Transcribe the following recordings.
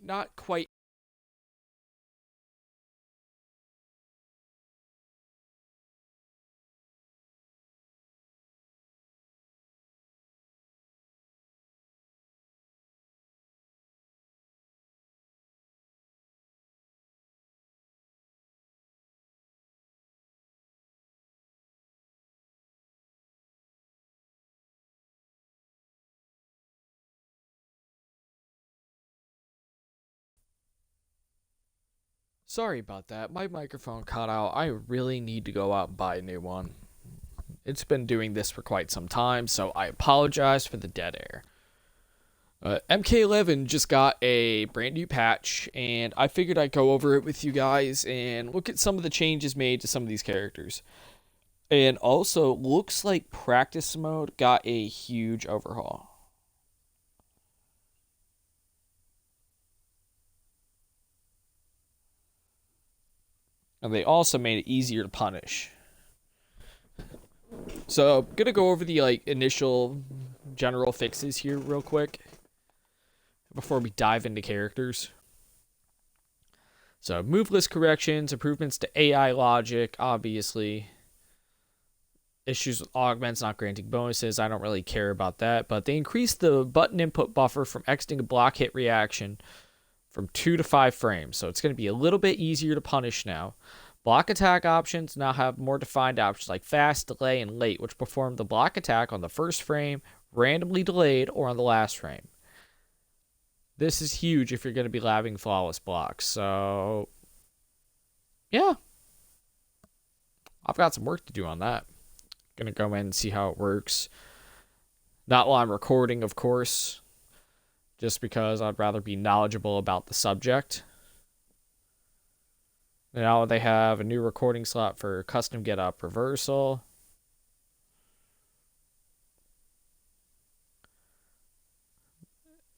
not quite. Sorry about that. My microphone cut out. I really need to go out and buy a new one. It's been doing this for quite some time, so I apologize for the dead air. MK11 just got a brand new patch, and I figured I'd go over it with you guys and look at some of the changes made to some of these characters. And also, looks like practice mode got a huge overhaul. And they also made it easier to punish. So I'm gonna go over the initial general fixes here real quick before we dive into characters. So move list corrections, improvements to AI logic, obviously. Issues with augments not granting bonuses, I don't really care about that, but they increased the button input buffer from exiting a block hit reaction from 2 to 5 frames, so it's going to be a little bit easier to punish now. Block attack options now have more defined options like fast, delay, and late, which perform the block attack on the first frame, randomly delayed, or on the last frame. This is huge if you're going to be labbing flawless blocks, so yeah. I've got some work to do on that. Gonna go in and see how it works. Not while I'm recording, of course, just because I'd rather be knowledgeable about the subject. Now they have a new recording slot for custom get up reversal.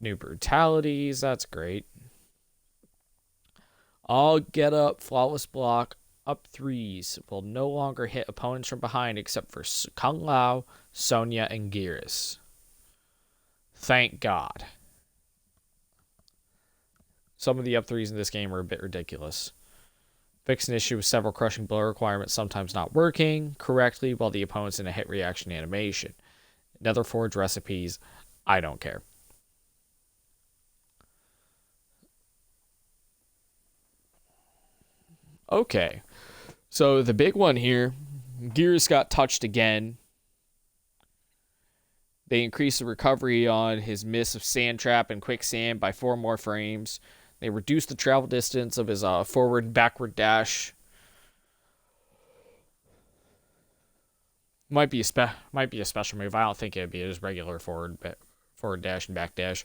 New brutalities, that's great. All get up flawless block up threes will no longer hit opponents from behind except for Kung Lao, Sonya, and Geras. Thank God. Some of the up threes in this game are a bit ridiculous. Fix an issue with several crushing blow requirements sometimes not working correctly while the opponent's in a hit reaction animation. Nether Forge recipes, I don't care. Okay. So the big one here, Geras got touched again. They increased the recovery on his miss of Sand Trap and Quicksand by 4 more frames. They reduced the travel distance of his forward and backward dash. Might be a special move. I don't think it'd be his regular forward dash and back dash.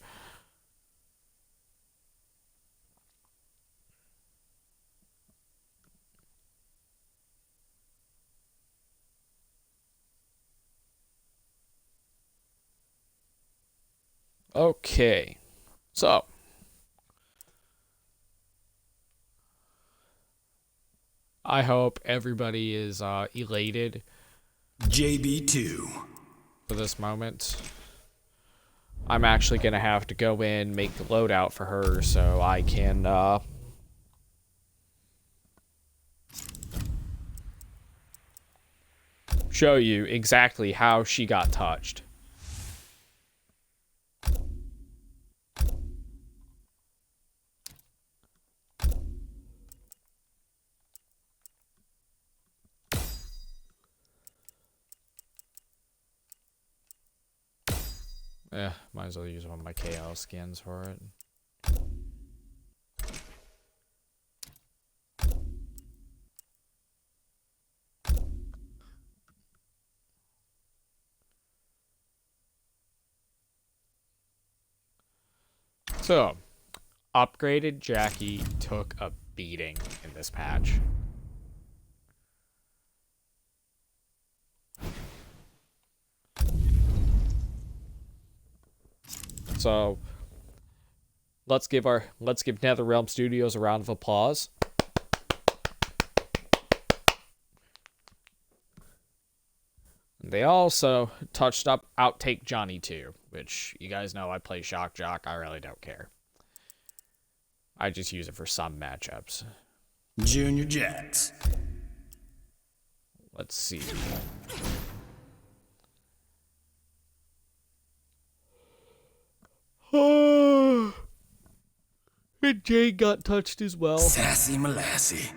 Okay, so I hope everybody is elated JB2 for this moment. I'm actually gonna have to go in, make the loadout for her so I can show you exactly how she got touched. Might as well use one of my KL skins for it. So, upgraded Jackie took a beating in this patch. So let's give NetherRealm Studios a round of applause. They also touched up Outtake Johnny 2, which you guys know I play Shock Jock. I really don't care. I just use it for some matchups. Junior Jacks. Let's see. And Jade got touched as well. Sassy Molassy.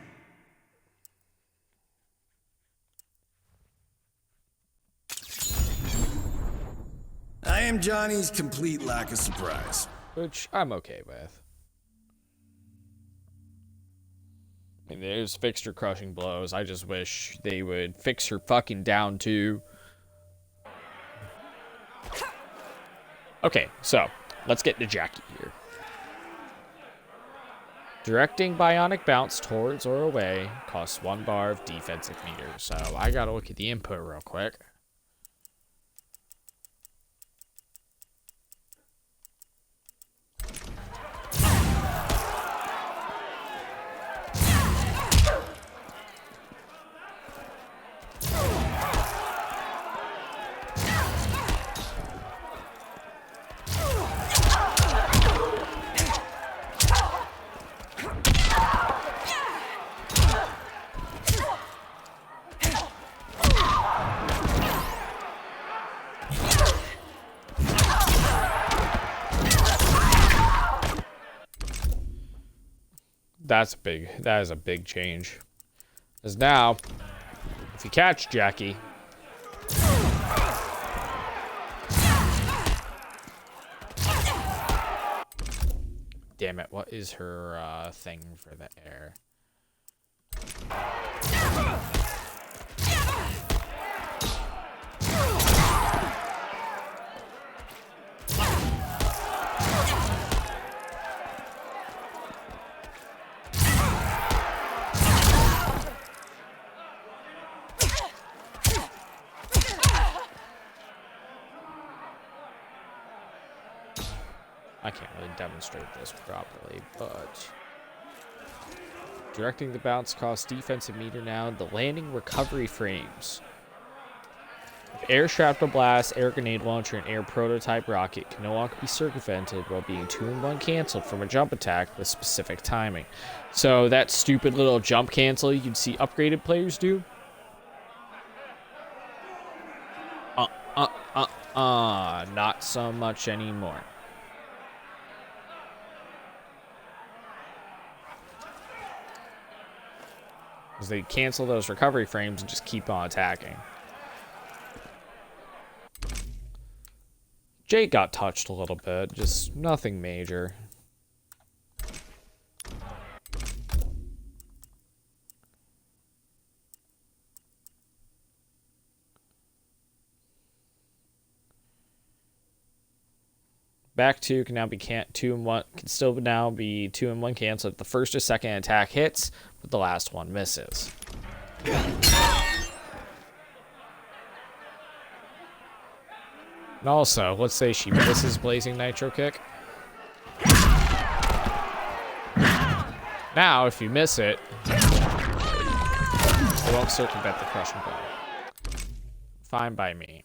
I am Johnny's complete lack of surprise. Which I'm okay with. I mean, there's fixed her crushing blows. I just wish they would fix her fucking down too. Okay, so let's get to Jackie here. Directing bionic bounce towards or away costs 1 bar of defensive meter. So I gotta look at the input real quick. That is a big change. Because now, if you catch Jackie, damn it, what is her thing for the air? I can't really demonstrate this properly, but directing the bounce costs defensive meter now. The landing recovery frames. If air shrapnel blast, air grenade launcher, and air prototype rocket can no longer be circumvented while being 2-in-1 canceled from a jump attack with specific timing. So that stupid little jump cancel you can see upgraded players do. Not so much anymore. Because they cancel those recovery frames and just keep on attacking. Jake got touched a little bit, just nothing major. Back 2 can now be 2-in-1, can still now be 2-in-1 cancel if the first or second attack hits, but the last one misses. And also, let's say she misses Blazing Nitro Kick. Now, if you miss it, it won't circumvent the crushing blow. Fine by me.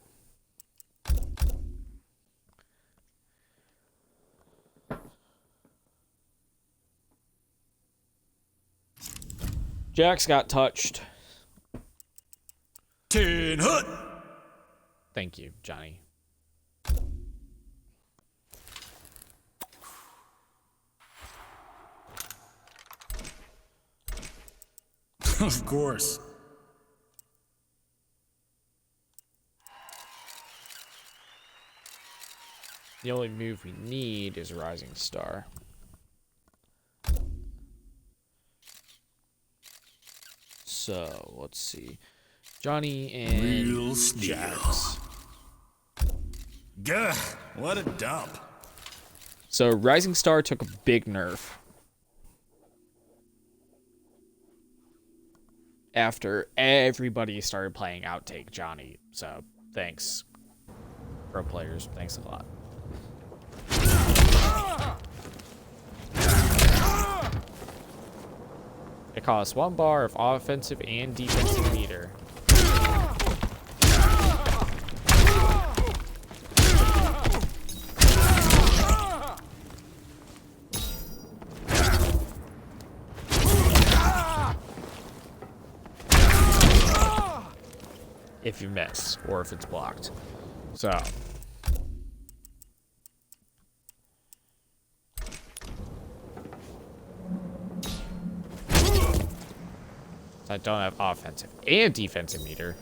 Jax got touched. 10 hut. Thank you, Johnny. Of course. The only move we need is Rising Star. So, let's see. Johnny and Jax. Gah, what a dump. So, Rising Star took a big nerf. After everybody started playing Outtake Johnny. So, thanks. Pro players, thanks a lot. It costs 1 bar of offensive and defensive meter. if you miss or if it's blocked. So I don't have offensive and defensive meter.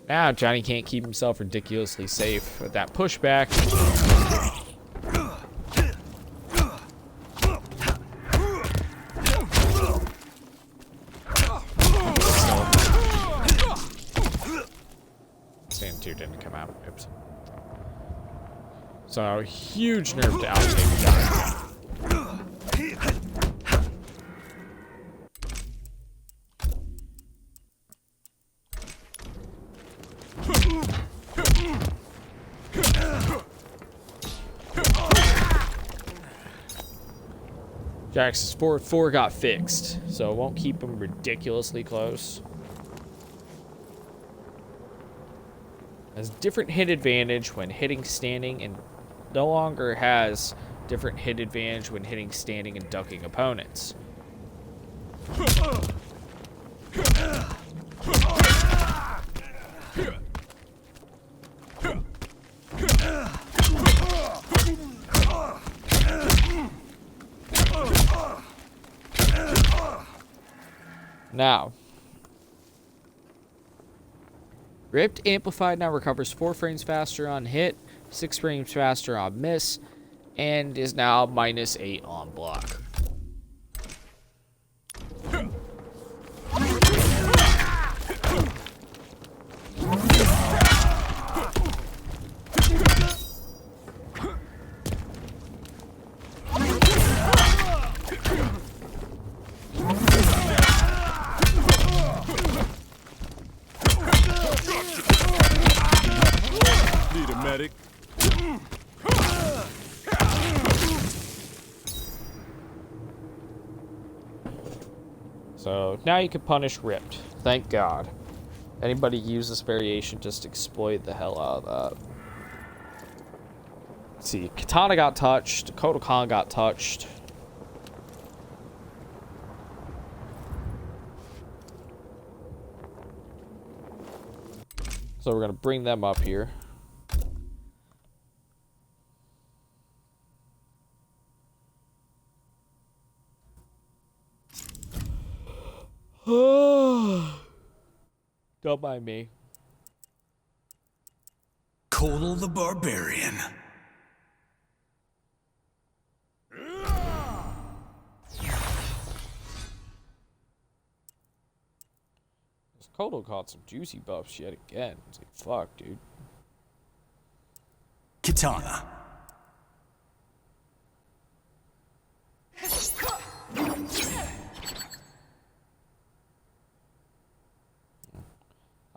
Now Johnny can't keep himself ridiculously safe with that pushback. Stand 2 didn't come out. Oops. So huge nerf to outtake Johnny. Jax's forward 4 got fixed, so it won't keep him ridiculously close. Has different hit advantage when hitting standing, and no longer has different hit advantage when hitting standing and ducking opponents. Now, Ripped Amplified now recovers 4 frames faster on hit, 6 frames faster on miss, and is now -8 on block. Need a medic. So now you can punish Ripped. Thank God. Anybody use this variation, just exploit the hell out of that. Let's see, Katana got touched, Kodokan got touched. So we're gonna bring them up here. Don't mind me. Kodal the Barbarian. Kodo caught some juicy buffs yet again. It's like, fuck, dude. Katana.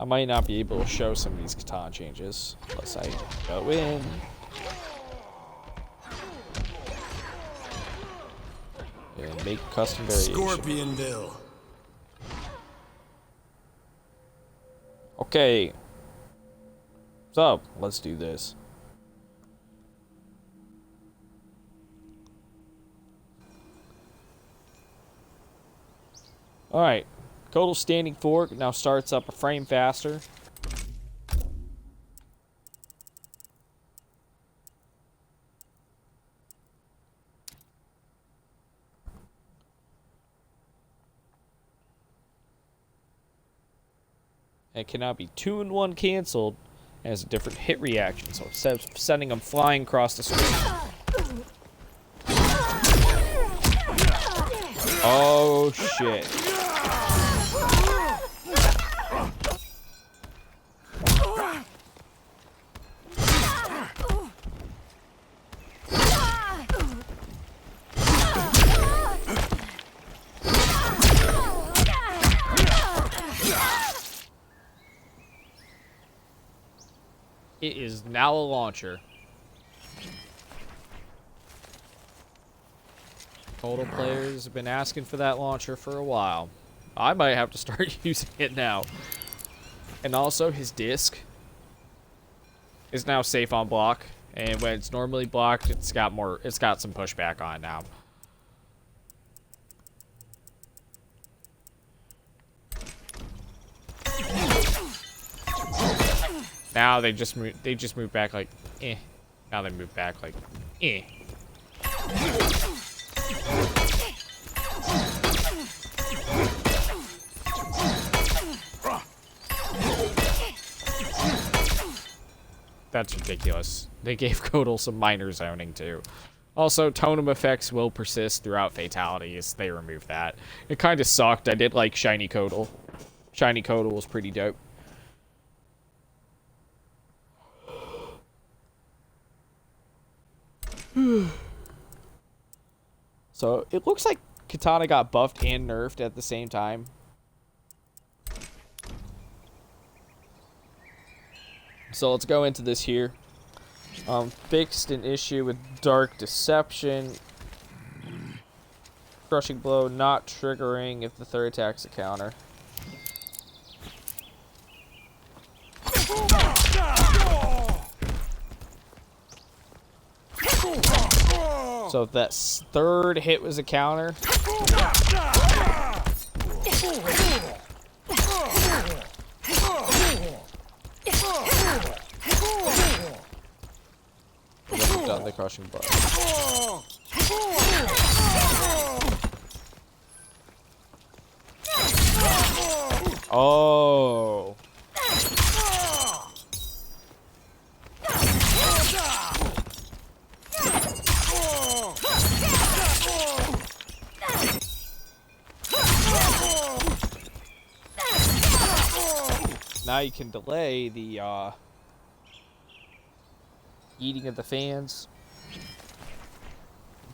I might not be able to show some of these katana changes unless I go in. And make custom variation. Scorpionville. Okay. So, let's do this. Alright. Kodal standing fork now starts up a frame faster. It cannot be 2 and 1 canceled. It has a different hit reaction, so instead of sending them flying across the screen. Oh shit. It is now a launcher. Total players have been asking for that launcher for a while. I might have to start using it now. And also, his disc is now safe on block, and when it's normally blocked, it's got some pushback on it now. Now they just move back like, eh. Now they move back like, eh. That's ridiculous. They gave Kodal some minor zoning too. Also, totem effects will persist throughout fatalities. They removed that. It kind of sucked. I did like Shiny Kodal. Shiny Kodal was pretty dope. So, it looks like Katana got buffed and nerfed at the same time. So, let's go into this here. Fixed an issue with Dark Deception. Crushing Blow not triggering if the third attack's a counter. So if that third hit was a counter, we've done the Crushing Blow. Oh. Now you can delay the eating of the fans.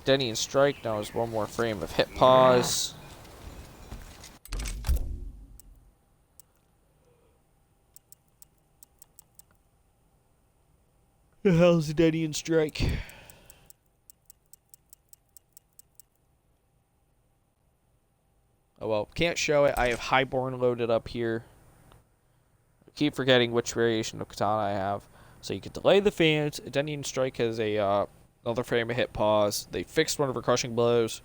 Denny and Strike knows one more frame of hit pause. The hell's Denny and Strike? Oh well, can't show it. I have Highborn loaded up here. I keep forgetting which variation of Katana I have. So you can delay the fans. Denny and Strike has a another frame of hit pause. They fixed one of her Crushing Blows.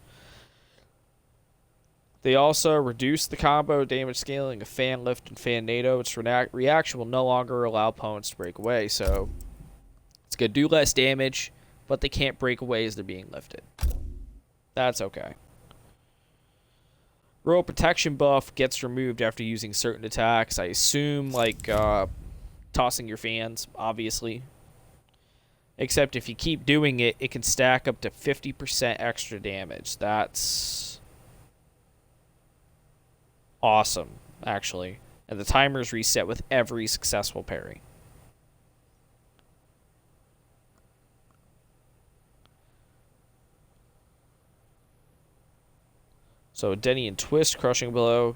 They also reduced the combo damage scaling of Fan Lift and Fan NATO. Its reaction will no longer allow opponents to break away. So it's going to do less damage, but they can't break away as they're being lifted. That's okay. Royal Protection buff gets removed after using certain attacks. I assume, like, tossing your fans, obviously. Except if you keep doing it, it can stack up to 50% extra damage. That's awesome, actually. And the timer's reset with every successful parry. So Denny and Twist Crushing Blow.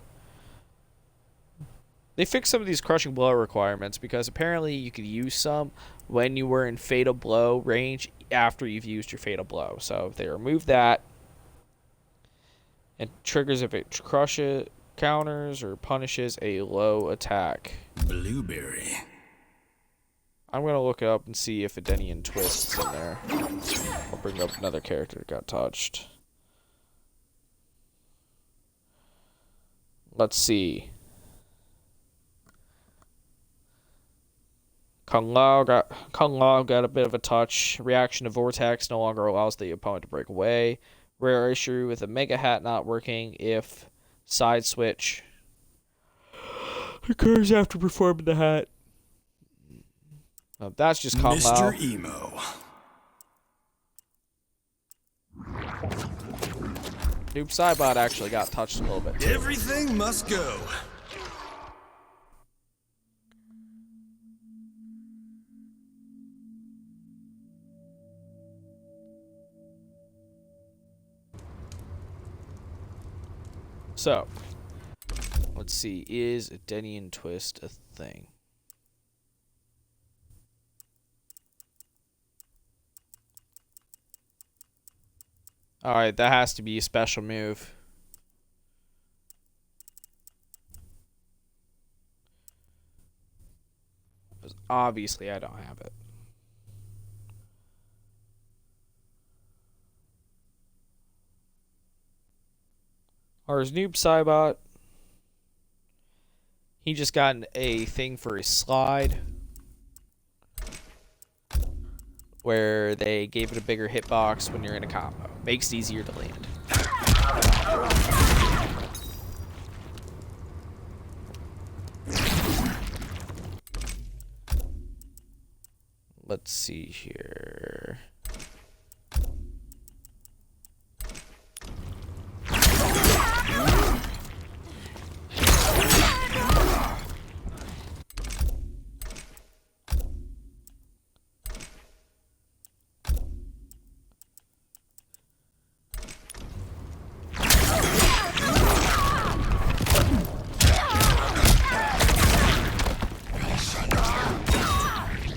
They fixed some of these Crushing Blow requirements because apparently you could use some when you were in Fatal Blow range after you've used your Fatal Blow. So they removed that. And triggers if it crushes, counters, or punishes a low attack. Blueberry. I'm going to look it up and see if a Denny and Twist is in there. I'll bring up another character that got touched. Let's see. Kung Lao got a bit of a touch. Reaction to Vortex no longer allows the opponent to break away. Rare issue with a Mega Hat not working if side switch occurs after performing the hat. That's just Kung Lao. Mr. Emo. Noob Saibot actually got touched a little bit too. Everything must go. So, let's see. Is a Denny and Twist a thing? Alright, that has to be a special move. Because obviously I don't have it. Or is Noob Saibot? He just got a thing for his slide. where they gave it a bigger hitbox when you're in a combo. Makes it easier to land. Let's see here.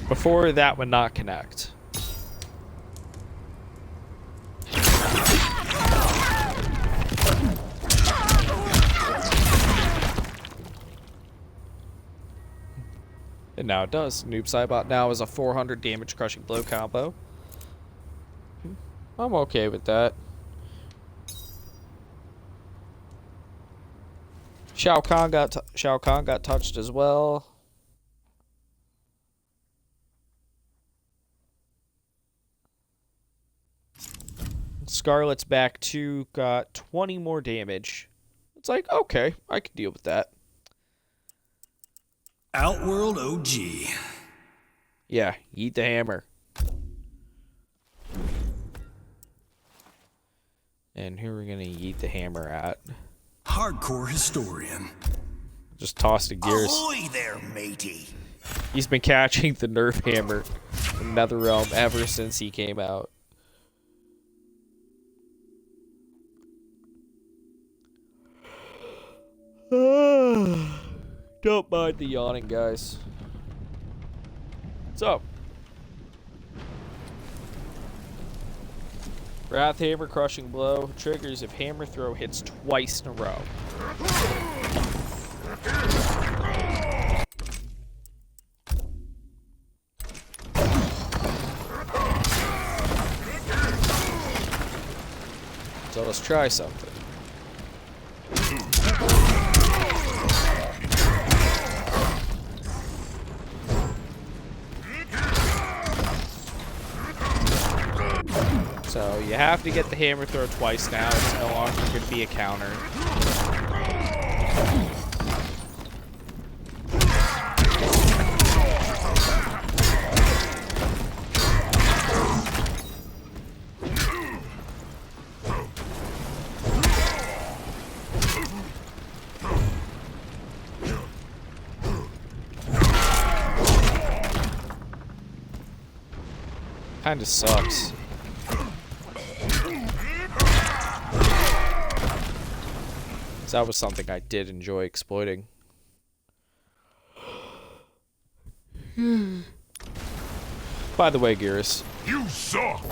Before that would not connect. And now it does. Noob Saibot now is a 400 damage crushing blow combo. I'm okay with that. Shao Kahn got touched as well. Scarlet's back 2 got 20 more damage. It's like, okay, I can deal with that. Outworld OG. Yeah, eat the hammer. And who are we gonna eat the hammer at? Hardcore historian. Just tossed to gears. Ahoy there, matey. He's been catching the Nerf hammer in NetherRealm ever since he came out. Don't mind the yawning, guys. So, Wrath Hammer Crushing Blow triggers if hammer throw hits twice in a row. So let's try something. So you have to get the hammer throw twice now. It's no longer going to be a counter. Kind of sucks. That was something I did enjoy exploiting. By the way, Gears. You suck!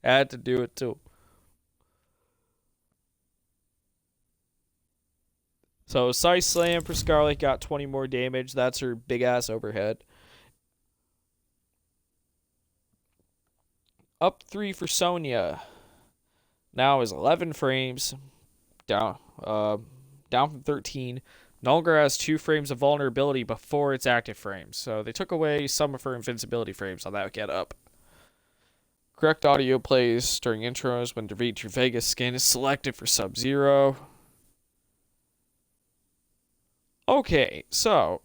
Had to do it too. So, Size Slam for Scarlet got 20 more damage. That's her big ass overhead. Up 3 for Sonya. Now is 11 frames, down from 13. No longer has 2 frames of vulnerability before its active frames. So they took away some of her invincibility frames on that get up. Correct audio plays during intros when Demeter Vega's skin is selected for Sub-Zero. Okay, so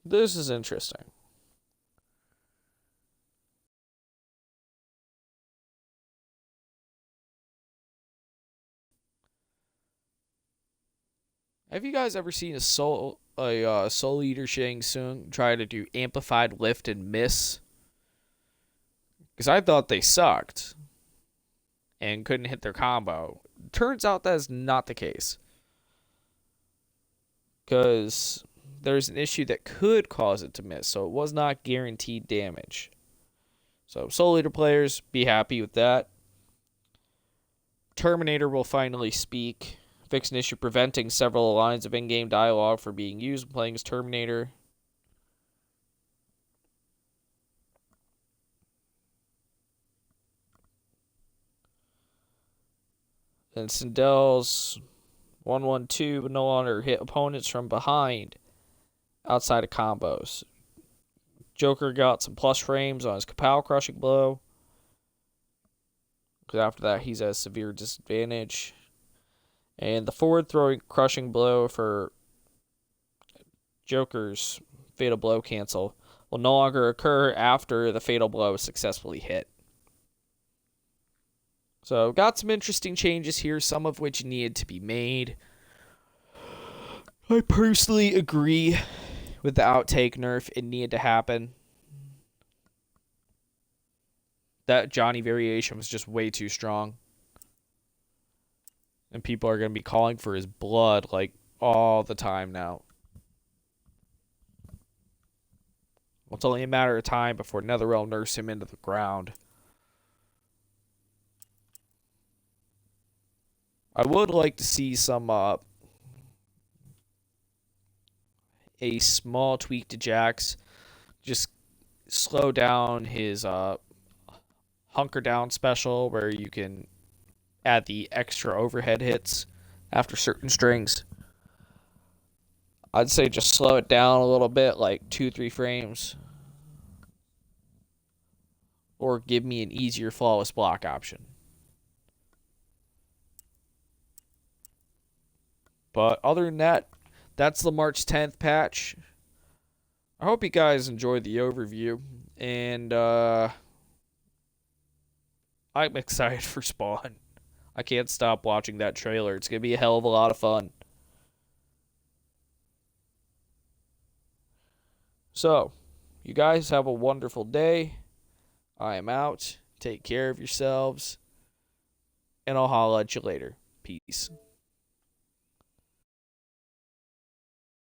this is interesting. Have you guys ever seen a Soul Eater Shang Tsung try to do amplified lift and miss? Because I thought they sucked and couldn't hit their combo. Turns out that is not the case. Because there's an issue that could cause it to miss, so it was not guaranteed damage. So Soul Eater players, be happy with that. Terminator will finally speak. Fix an issue preventing several lines of in-game dialogue from being used when playing as Terminator. And Sindel's 1-1-2 would no longer hit opponents from behind outside of combos. Joker got some plus frames on his Kapow crushing blow, because after that he's at a severe disadvantage. And the forward throwing crushing blow for Joker's fatal blow cancel will no longer occur after the fatal blow is successfully hit. So got some interesting changes here, some of which needed to be made. I personally agree with the outtake nerf. It needed to happen. That Johnny variation was just way too strong. And people are going to be calling for his blood like all the time now. Well, it's only a matter of time before NetherRealm nerfs him into the ground. I would like to see some a small tweak to Jax. Just slow down his hunker down special, where you can add the extra overhead hits after certain strings. I'd say just slow it down a little bit, like 2-3 frames. Or give me an easier flawless block option. But other than that, that's the March 10th patch. I hope you guys enjoyed the overview. And I'm excited for Spawn. I can't stop watching that trailer. It's going to be a hell of a lot of fun. So, you guys have a wonderful day. I am out. Take care of yourselves. And I'll holla at you later. Peace.